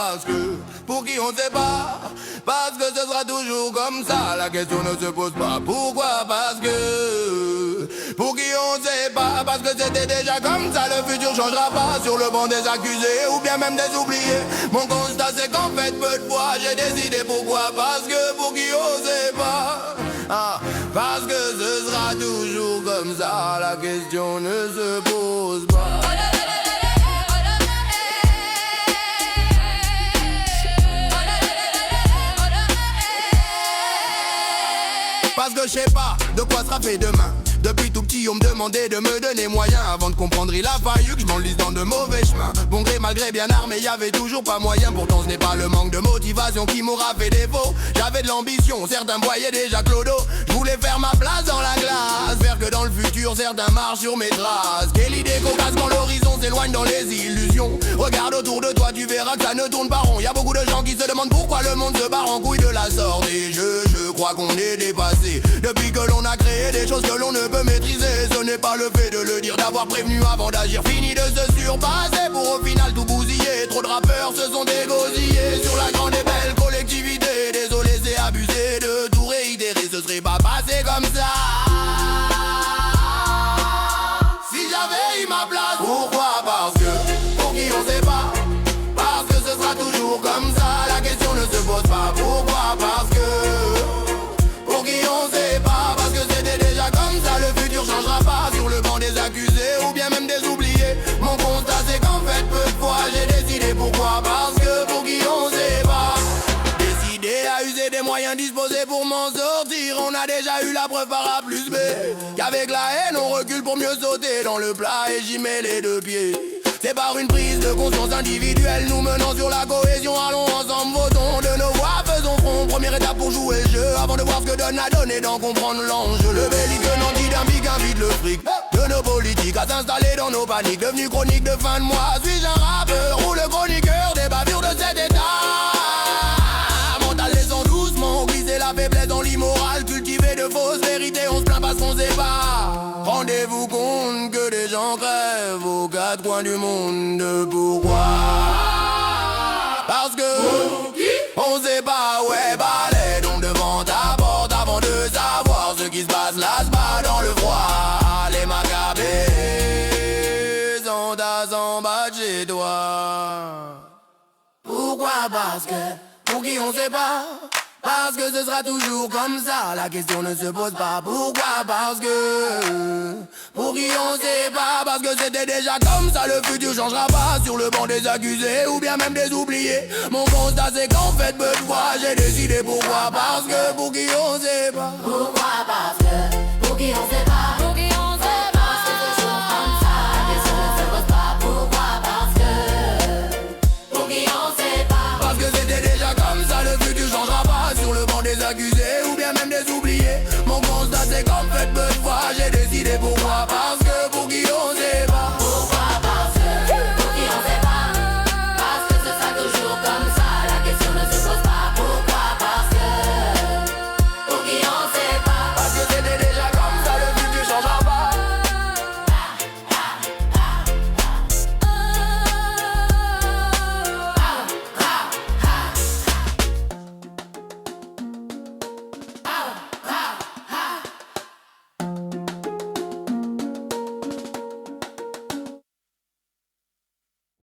parce que pour qui on sait pas, parce que ce sera toujours comme ça. La question ne se pose pas. Pourquoi? Parce que pour qui on sait pas, parce que c'était déjà comme ça. Le futur changera pas sur le banc des accusés ou bien même des oubliés. Mon constat c'est qu'en fait peu de fois j'ai décidé. Pourquoi? Parce que pour qui on sait pas, parce que ce sera toujours comme ça. La question ne se pose pas. Parce que je sais pas de quoi sera fait demain. Depuis tout petit on me demandait de me donner moyen. Avant de comprendre il a fallu que je m'enlise dans de mauvais chemins. Bon gré malgré bien armé y'avait toujours pas moyen. Pourtant ce n'est pas le manque de motivation qui m'aura fait défaut. J'avais de l'ambition, certains me voyaient déjà clodo. Je voulais faire ma place dans la glace, faire que dans le futur certains marchent sur mes traces. Quelle idée cocasse quand l'horizon s'éloigne dans les illusions. Regarde autour de toi tu verras que ça ne tourne pas rond. Y'a beaucoup de gens qui se demandent pourquoi le monde se barre en couille de la sorte. Et je crois qu'on est dépassé. Depuis que l'on a créé des choses que l'on ne peut maîtriser. Ce n'est pas le fait de le dire, d'avoir prévenu avant d'agir. Fini de se surpasser pour au final tout bousiller. Trop de rappeurs se sont dégosillés sur la grande et belle collectivité. Désolé c'est abusé de tout réitérer. Ce serait pas passé comme ça si j'avais eu ma place. Pourquoi? Parce que pour qui on sait pas, parce que ce sera toujours comme ça. La question ne se pose pas. Pourquoi? Parce que pour qui on sait pas, parce que c'était déjà comme ça. Le futur changera pas sur le banc des accusés ou bien même des oubliés. Mon constat c'est qu'en fait peu de fois j'ai décidé. Pourquoi? Parce que pour qui on sait pas. Décidé à user des moyens disposés pour m'en sortir. On a déjà eu la preuve par A plus B qu'avec la haine on recule pour mieux sauter dans le plat et j'y mets les deux pieds. C'est par une prise de conscience individuelle nous menant sur la cohésion. Allons ensemble, votons de nos voix, faisons front. Première étape pour jouer le jeu avant de voir ce que donne la donne et d'en comprendre l'enjeu. Le belliquenant dit d'un big invite le fric de nos politiques à s'installer dans nos paniques. Devenu chronique de fin de mois, suis-je un rappeur ou le chroniqueur des bavures de cet état? Mental descend doucement, glisser la faiblesse dans l'immoral. Cultiver de fausses vérités, on se plaint parce qu'on sait pas. Rendez-vous compte que des gens crèvent aux quatre coins du monde. Pourquoi? Parce que on sait pas, ouais, balai donc devant ta porte avant de savoir ce qui se passe là-bas dans le froid. Les macabées sont à 100 bas de chez toi. Pourquoi? Parce que pour qui on sait pas, parce que ce sera toujours comme ça. La question ne se pose pas. Pourquoi? Parce que pour qui on sait pas, parce que c'était déjà comme ça. Le futur changera pas sur le banc des accusés ou bien même des oubliés. Mon constat c'est qu'en fait peu de fois j'ai décidé. Pourquoi? Parce que pour qui on sait pas. Pourquoi? Parce que pour qui on sait pas. Pour qui on sait pas. Parce que c'est toujours comme ça. La question ne se pose pas. Pourquoi? Parce que pour qui on sait pas. Parce que c'était déjà comme ça. Le futur changera pas sur le banc des accusés ou bien même des oubliés. Mon constat c'est qu'en fait peu de fois j'ai décidé. Pourquoi? Parce que